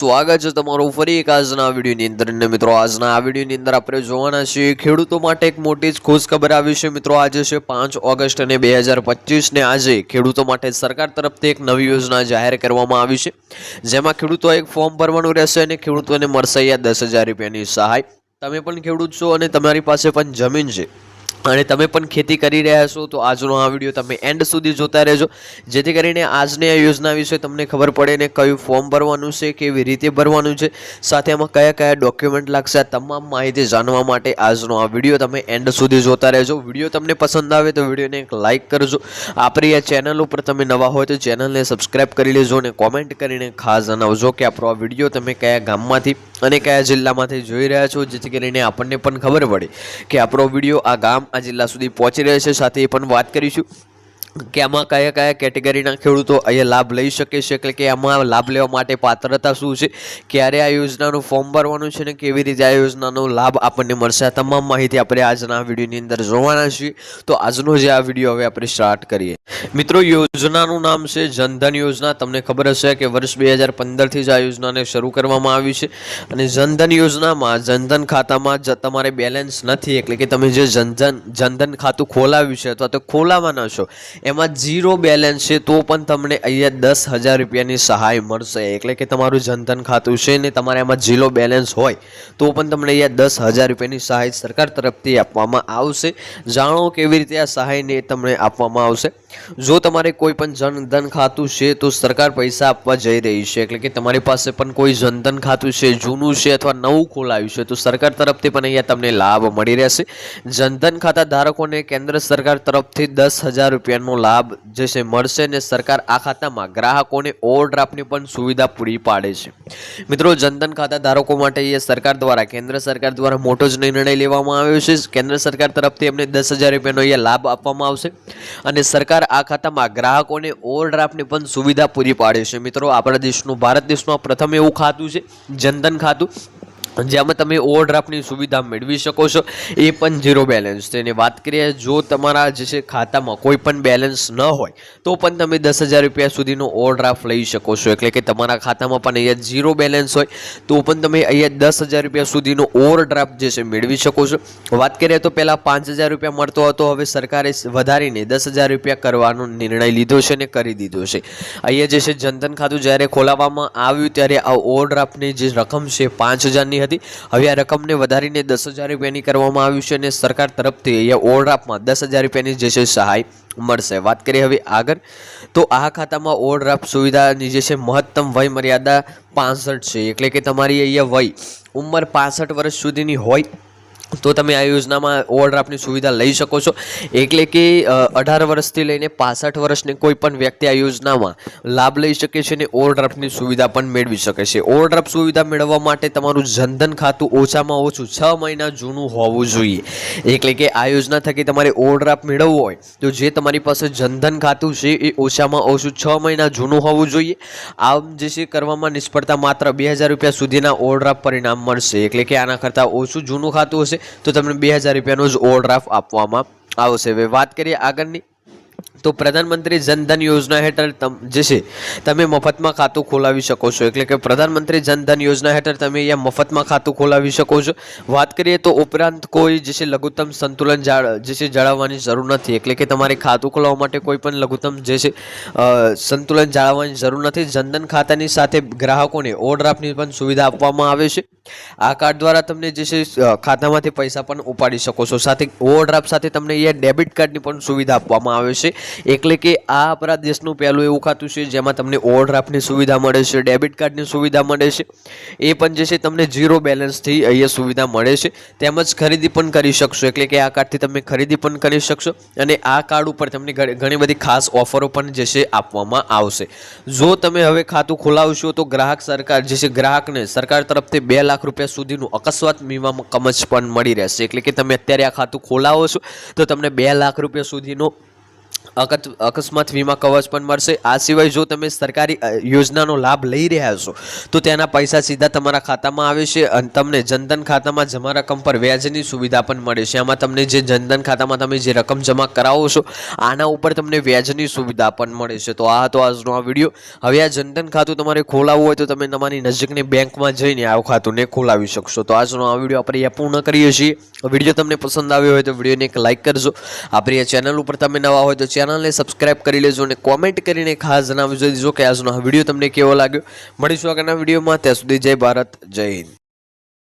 સ્વાગત છે તમારું ફરી એક આજના વિડીયોની અંદર ને મિત્રો આજના આ વિડીયોની અંદર આપણે જોવાના છીએ ખેડૂતો માટે એક મોટી જ ખુશ ખબર આવી છે મિત્રો। આજે છે 5 ઓગસ્ટ અને 2025 ને આજે ખેડૂતો માટે સરકાર તરફથી એક નવી યોજના જાહેર કરવામાં આવી છે, જેમાં ખેડૂતોએ એક ફોર્મ ભરવાનું રહેશે અને ખેડૂતોને મળશે 10,000 રૂપિયાની સહાય। તમે પણ ખેડૂત છો અને તમારી પાસે પણ જમીન છે અને તમે પણ ખેતી કરી રહ્યા છો તો આજનો આ વિડીયો તમે એન્ડ સુધી જોતા રહેજો, જેથી કરીને આજની આ યોજના વિશે તમને ખબર પડે ને કયું ફોર્મ ભરવાનું છે, કેવી રીતે ભરવાનું છે, સાથે એમાં કયા કયા ડોક્યુમેન્ટ લાગશે, આ તમામ માહિતી જાણવા માટે આજનો આ વિડીયો તમે એન્ડ સુધી જોતા રહેજો। વિડીયો તમને પસંદ આવે તો વિડીયોને એક લાઇક કરજો। આપણી આ ચેનલ ઉપર તમે નવા હોય તો ચેનલને સબસ્ક્રાઇબ કરી લેજો અને કોમેન્ટ કરીને ખાસ જણાવજો કે આપણો આ વિડીયો તમે કયા ગામમાંથી અને કયા જિલ્લામાંથી જોઈ રહ્યા છો, જેથી કરીને આપણને પણ ખબર પડે કે આપણો વિડીયો આ ગામ આ જિલ્લા સુધી પહોંચી રહ્યા છે। સાથે એ પણ વાત કરીશું કે આમાં કયા કયા કેટેગરીના ખેડૂતો અહીંયા લાભ લઈ શકે છે, એટલે કે આમાં લાભ લેવા માટે પાત્રતા શું છે, ક્યારે આ યોજનાનું ફોર્મ ભરવાનું છે ને કેવી રીતે આ યોજનાનો લાભ આપણને મળશે, આ તમામ માહિતી આપણે આજના વિડીયોની અંદર જોવાના છીએ। તો આજનો જે આ વિડીયો હવે આપણે સ્ટાર્ટ કરીએ। મિત્રો, યોજનાનું નામ છે જનધન યોજના। તમને ખબર હશે કે વર્ષ 2015થી જ આ યોજનાને શરૂ કરવામાં આવી છે અને જનધન યોજનામાં જનધન ખાતામાં તમારે બેલેન્સ નથી, એટલે કે તમે જે જનધન ખાતું ખોલાવ્યું છે અથવા તો ખોલાવવાના છો એમાં ઝીરો બેલેન્સ છે તો પણ તમને અહીંયા 10,000 રૂપિયાની સહાય મળશે। એટલે કે તમારું જનધન ખાતું છે ને તમારે એમાં ઝીરો બેલેન્સ હોય તો પણ તમને અહીંયા 10,000 રૂપિયાની સહાય સરકાર તરફથી આપવામાં આવશે। જાણો કેવી રીતે આ સહાયને તમને આપવામાં આવશે। જો તમારે કોઈ પણ જનધન ખાતું છે તો સરકાર પૈસા આપવા જઈ રહી છે, એટલે કે તમારી પાસે પણ કોઈ જનધન ખાતું છે, જૂનું છે અથવા નવું ખોલાવ્યું છે તો સરકાર તરફથી પણ અહીંયા તમને લાભ મળી રહેશે। જનધન ખાતા ધારકોને કેન્દ્ર સરકાર તરફથી 10,000 રૂપિયાનો લાભ જે છે મળશે ને સરકાર આ ખાતામાં ગ્રાહકોને ઓવરડ્રાફ્ટની પણ સુવિધા પૂરી પાડે છે। મિત્રો, જનધન ખાતા ધારકો માટે એ સરકાર દ્વારા કેન્દ્ર સરકાર દ્વારા મોટો જ નિર્ણય લેવામાં આવ્યો છે। કેન્દ્ર સરકાર તરફથી એમને 10,000 રૂપિયાનો અહીંયા લાભ આપવામાં આવશે અને સરકાર આ ખાતામાં ગ્રાહકોને ઓવરડ્રાફ્ટની પણ સુવિધા પૂરી પાડે છે। મિત્રો, આપણા દેશનું ભારત દેશનું પ્રથમ એવું ખાતું છે જનધન ખાતું, જેમાં તમે ઓવરડ્રાફ્ટની સુવિધા મેળવી શકો છો, એ પણ ઝીરો બેલેન્સ। તેની વાત કરીએ, જો તમારા જે છે ખાતામાં કોઈ પણ બેલેન્સ ન હોય તો પણ તમે 10,000 રૂપિયા સુધીનો ઓવરડ્રાફ્ટ લઈ શકો છો, એટલે કે તમારા ખાતામાં પણ અહીંયા ઝીરો બેલેન્સ હોય તો પણ તમે અહીંયા 10,000 રૂપિયા સુધીનો ઓવરડ્રાફ્ટ જે છે મેળવી શકો છો। વાત કરીએ તો પહેલાં 5,000 રૂપિયા મળતો હતો, હવે સરકારે વધારીને 10,000 રૂપિયા કરવાનો નિર્ણય લીધો છે ને કરી દીધો છે। અહીંયા જે છે જનધન ખાતું જ્યારે ખોલાવવામાં આવ્યું ત્યારે આ ઓવરડ્રાફ્ટની જે રકમ છે 5,000ની હતી, હવે આ રકમને વધારીને 10,000 રૂપિયાની કરવામાં આવ્યું છે અને સરકાર તરફથી અહીંયા ઓવરડ્રાફ્ટમાં 10,000 રૂપિયાની જે છે સહાય મળશે। વાત કરીએ હવે આગળ, તો આ ખાતામાં ઓવરડ્રાફ્ટ સુવિધાની જે છે મહત્તમ વય મર્યાદા 65 છે, એટલે કે તમારી અહીંયા વય ઉંમર 65 વર્ષ સુધીની હોય તો તમે આ યોજનામાં ઓવરડ્રાફ્ટની સુવિધા લઈ શકો છો। એટલે કે 18 વર્ષથી લઈને 65 વર્ષની કોઈ પણ વ્યક્તિ આ યોજનામાં લાભ લઈ શકે છે અને ઓવરડ્રાફ્ટની સુવિધા પણ મેળવી શકે છે। ઓવરડ્રાફ્ટ સુવિધા મેળવવા માટે તમારું જનધન ખાતું ઓછામાં ઓછું 6 મહિના જૂનું હોવું જોઈએ, એટલે કે આ યોજના થકી તમારે ઓવરડ્રાફ્ટ મેળવવું હોય તો જે તમારી પાસે જનધન ખાતું છે એ ઓછામાં ઓછું 6 મહિના જૂનું હોવું જોઈએ। આમ જે છે કરવામાં નિષ્ફળતા માત્ર 2,000 રૂપિયા સુધીના ઓવરડ્રાફ્ટ પરિણામ મળશે, એટલે કે આના કરતાં ઓછું જૂનું ખાતું હશે તો તમને 2,000 રૂપિયાનો જ ઓવરડ્રાફ્ટ આપવામાં આવશે। હવે વાત કરીએ આગળની, તો પ્રધાનમંત્રી જનધન યોજના હેઠળ જે છે તમે મફતમાં ખાતું ખોલાવી શકો છો, એટલે કે પ્રધાનમંત્રી જનધન યોજના હેઠળ તમે અહીંયા મફતમાં ખાતું ખોલાવી શકો છો। વાત કરીએ તો ઉપરાંત કોઈ જે છે લઘુત્તમ સંતુલન જે છે જાળવવાની જરૂર નથી, એટલે કે તમારે ખાતું ખોલાવવા માટે કોઈ પણ લઘુત્તમ જે છે સંતુલન જાળવવાની જરૂર નથી। જનધન ખાતાની સાથે ગ્રાહકોને ઓવરડ્રાફ્ટની પણ સુવિધા આપવામાં આવે છે। આ કાર્ડ દ્વારા તમને જે છે ખાતામાંથી પૈસા પણ ઉપાડી શકો છો, સાથે ઓવરડ્રાફ્ટ સાથે તમને અહીંયા ડેબિટ કાર્ડની પણ સુવિધા આપવામાં આવે છે। એટલે કે આ આપણા દેશનું પહેલું એવું ખાતું છે જેમાં તમને ઓવરડ્રાફ્ટની સુવિધા મળે છે, ડેબિટ કાર્ડની સુવિધા મળે છે, એ પણ જે છે તમને ઝીરો બેલેન્સથી અહીંયા સુવિધા મળે છે। તેમજ ખરીદી પણ કરી શકશો, એટલે કે આ કાર્ડથી તમે ખરીદી પણ કરી શકશો અને આ કાર્ડ ઉપર તમને ઘણી બધી ખાસ ઓફરો પણ જે છે આપવામાં આવશે। જો તમે હવે ખાતું ખોલાવશો તો સરકાર જે છે ગ્રાહકને સરકાર તરફથી 2 લાખ રૂપિયા સુધીનું અકસ્માત વીમા કવચ પણ મળી રહેશે, એટલે કે તમે અત્યારે આ ખાતું ખોલાવો છો તો તમને 2 લાખ રૂપિયા સુધીનો અકસ્માત વીમા કવચ પણ મળશે। આ સિવાય જો તમે સરકારી યોજનાનો લાભ લઈ રહ્યા છો તો તેના પૈસા સીધા તમારા ખાતામાં આવે છે અને તમને જનધન ખાતામાં જમા રકમ પર વ્યાજની સુવિધા પણ મળે છે। આમાં તમને જે જનધન ખાતામાં તમે જે રકમ જમા કરાવો છો આના ઉપર તમને વ્યાજની સુવિધા પણ મળે છે। તો આ હતો આજનો આ વિડીયો। હવે આ જનધન ખાતું તમારે ખોલાવવું હોય તો તમે તમારી નજીકની બેંકમાં જઈને આ ખાતુંને ખોલાવી શકશો। તો આજનો આ વિડીયો આપણે અહીંયા પૂર્ણ કરીએ છીએ। વિડીયો તમને પસંદ આવ્યો હોય તો વિડીયોને એક લાઇક કરજો। આપણી આ ચેનલ ઉપર તમે નવા હોય તો ચેનલને સબસ્ક્રાઇબ કરી લેજો અને કોમેન્ટ કરીને ખાસ જણાવજો કે આજનો આ વિડીયો તમને કેવો લાગ્યો। મળીશું આગળના વિડીયોમાં, ત્યાં સુધી જય ભારત, જય હિન્દ।